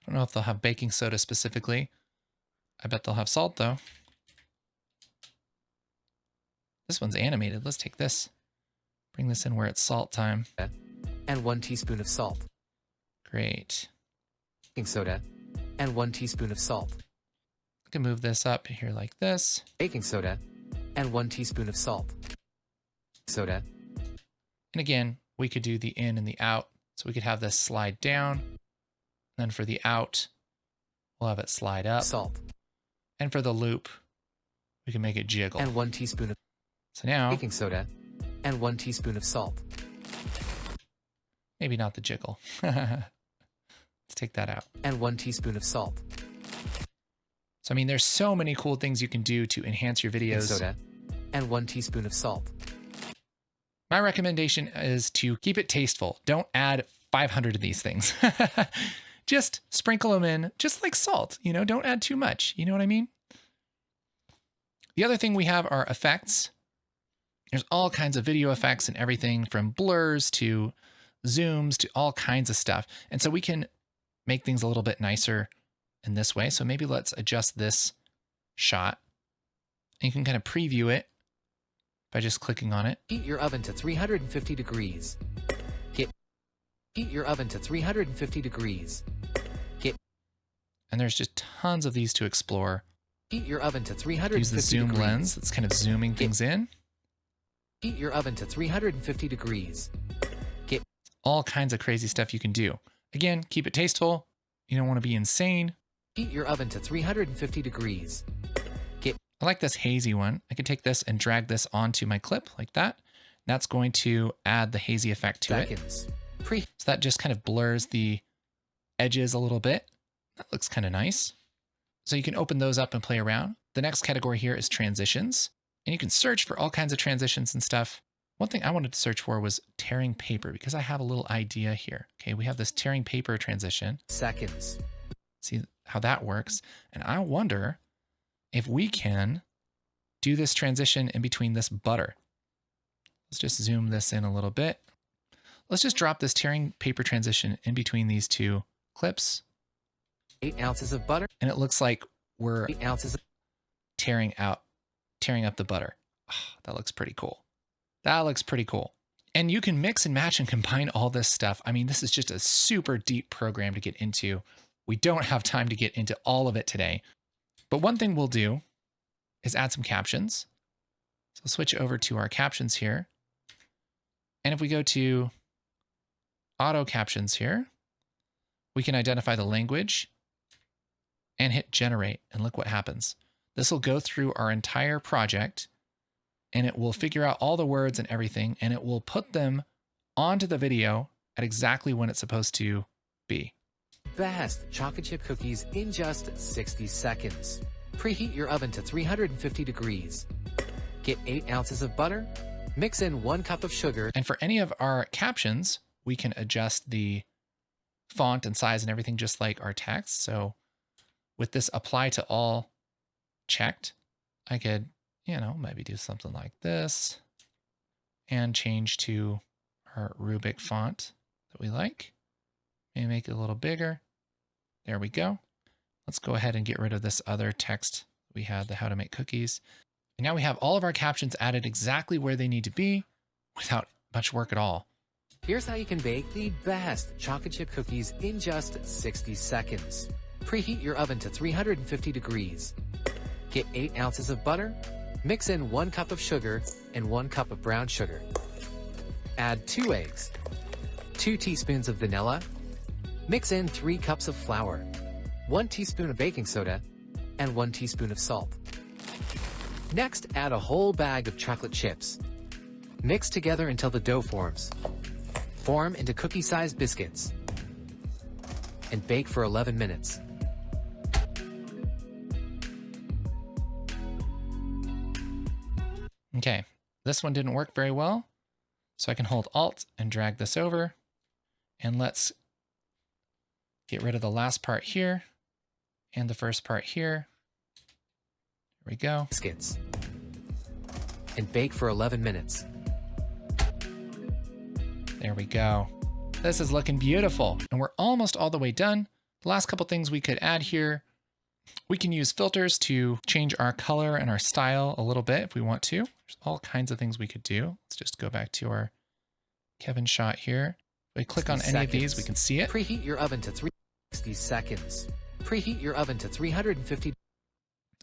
I don't know if they'll have baking soda specifically. I bet they'll have salt though. This one's animated. Let's take this. Bring this in where it's salt time. And 1 teaspoon of salt. Great. Baking soda. And 1 teaspoon of salt. I can move this up here like this. Baking soda. And 1 teaspoon of salt. Soda. And again, we could do the in and the out. So we could have this slide down. Then for the out, we'll have it slide up. Salt. And for the loop, we can make it jiggle. And 1 teaspoon of So now, baking soda. And 1 teaspoon of salt. maybe not the jiggle. Let's take that out. And 1 teaspoon of salt. So, I mean, there's so many cool things you can do to enhance your Baking videos. soda. And 1 teaspoon of salt. My recommendation is to keep it tasteful. Don't add 500 of these things. Just sprinkle them in, just like salt. You know, don't add too much. You know what I mean? The other thing we have are effects. There's all kinds of video effects and everything from blurs to zooms to all kinds of stuff. And so we can make things a little bit nicer in this way. So maybe let's adjust this shot. And you can kind of preview it by just clicking on it. Heat your oven to 350 degrees. Heat your oven to 350 degrees. And there's just tons of these to explore. Heat your oven to 350 Use the zoom degrees. lens. It's kind of zooming things in. Heat your oven to 350 degrees. All kinds of crazy stuff you can do. Again, keep it tasteful. You don't want to be insane. Heat your oven to 350 degrees. I like this hazy one. I can take this and drag this onto my clip like that. That's going to add the hazy effect to it. Seconds. So that just kind of blurs the edges a little bit. That looks kind of nice. So you can open those up and play around. The next category here is transitions. And you can search for all kinds of transitions and stuff. One thing I wanted to search for was tearing paper because I have a little idea here. Okay, we have this tearing paper transition. Seconds. See how that works. And I wonder if we can do this transition in between this butter. Let's just zoom this in a little bit. Let's just drop this tearing paper transition in between these two clips. 8 ounces of butter. And it looks like we're 8 ounces of tearing up the butter. Oh, that looks pretty cool. That looks pretty cool. And you can mix and match and combine all this stuff. I mean, this is just a super deep program to get into. We don't have time to get into all of it today. But one thing we'll do is add some captions. So switch over to our captions here. And if we go to auto captions here, we can identify the language and hit generate, and look what happens. This will go through our entire project and it will figure out all the words and everything, and it will put them onto the video at exactly when it's supposed to be. best chocolate chip cookies in just 60 seconds. Preheat your oven to 350 degrees. Get 8 ounces of butter. Mix in 1 cup of sugar. And for any of our captions, we can adjust the font and size and everything just like our text. So with this apply to all checked, I could, maybe do something like this and change to our Rubik font that we like. Maybe make it a little bigger. There we go. Let's go ahead and get rid of this other text we had, the how to make cookies. And now we have all of our captions added exactly where they need to be without much work at all. Here's how you can bake the best chocolate chip cookies in just 60 seconds. Preheat your oven to 350 degrees. Get 8 ounces of butter. Mix in 1 cup of sugar and 1 cup of brown sugar. Add 2 eggs, 2 teaspoons of vanilla. Mix in 3 cups of flour, 1 teaspoon of baking soda, and 1 teaspoon of salt. Next, add a whole bag of chocolate chips. Mix together until the dough forms. Form into cookie-sized biscuits. And bake for 11 minutes. Okay, this one didn't work very well, so I can hold Alt and drag this over. And let's get rid of the last part here and the first part here. There we go. Biscuits. And bake for 11 minutes. There we go. This is looking beautiful. And we're almost all the way done. The last couple things we could add here. We can use filters to change our color and our style a little bit if we want to. There's all kinds of things we could do. Let's just go back to our Kevin shot here. If we click on any of these, we can see it. Preheat your oven to 360 seconds. Preheat your oven to 350.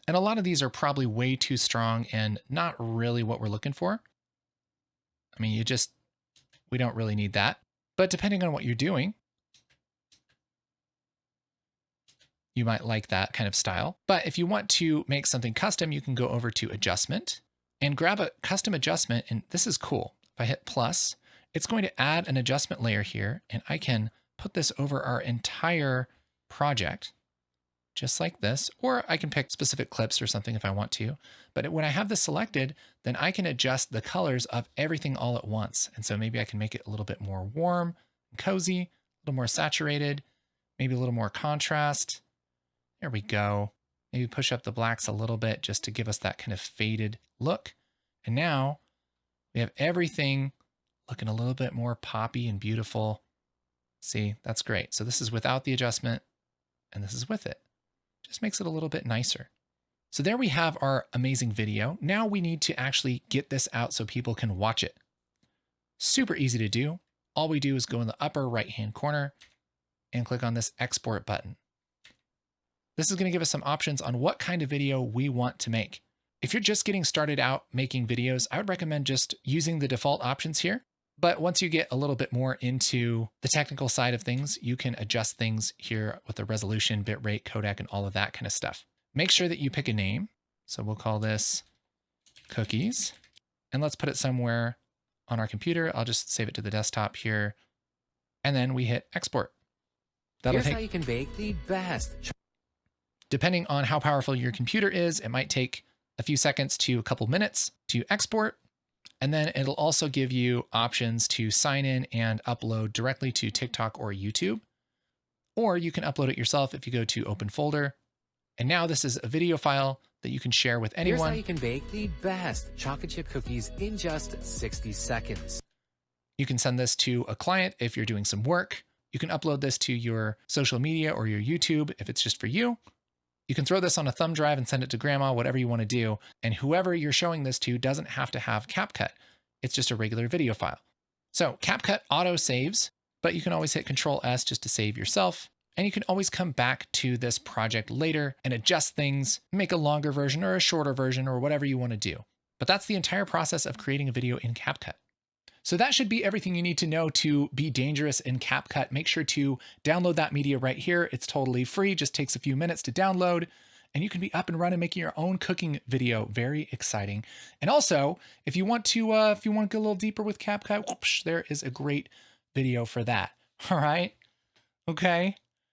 And a lot of these are probably way too strong and not really what we're looking for. I mean, we don't really need that. But depending on what you're doing, you might like that kind of style. But if you want to make something custom, you can go over to Adjustment and grab a custom adjustment. And this is cool. If I hit plus, it's going to add an adjustment layer here, and I can put this over our entire project, just like this, or I can pick specific clips or something if I want to. But when I have this selected, then I can adjust the colors of everything all at once. And so maybe I can make it a little bit more warm and cozy, a little more saturated, maybe a little more contrast. There we go. Maybe push up the blacks a little bit just to give us that kind of faded look. And now we have everything looking a little bit more poppy and beautiful. See, that's great. So this is without the adjustment, and this is with it. Just makes it a little bit nicer. So there we have our amazing video. Now we need to actually get this out so people can watch it. Super easy to do. All we do is go in the upper right-hand corner and click on this export button. This is going to give us some options on what kind of video we want to make. If you're just getting started out making videos, I would recommend just using the default options here. But once you get a little bit more into the technical side of things, you can adjust things here with the resolution, bitrate, codec, and all of that kind of stuff. Make sure that you pick a name. So we'll call this cookies. And let's put it somewhere on our computer. I'll just save it to the desktop here. And then we hit export. Here's how you can bake the best. Depending on how powerful your computer is, it might take a few seconds to a couple minutes to export. And then it'll also give you options to sign in and upload directly to TikTok or YouTube. Or you can upload it yourself if you go to Open Folder. And now this is a video file that you can share with anyone. Here's how you can bake the best chocolate chip cookies in just 60 seconds. You can send this to a client if you're doing some work. You can upload this to your social media or your YouTube if it's just for you. You can throw this on a thumb drive and send it to grandma, whatever you want to do. And whoever you're showing this to doesn't have to have CapCut. It's just a regular video file. So CapCut auto saves, but you can always hit Control S just to save yourself. And you can always come back to this project later and adjust things, make a longer version or a shorter version or whatever you want to do. But that's the entire process of creating a video in CapCut. So that should be everything you need to know to be dangerous in CapCut. Make sure to download that media right here. It's totally free, just takes a few minutes to download, and you can be up and running making your own cooking video. Very exciting. And also, if you want to go a little deeper with CapCut, whoosh, there is a great video for that. All right. Okay.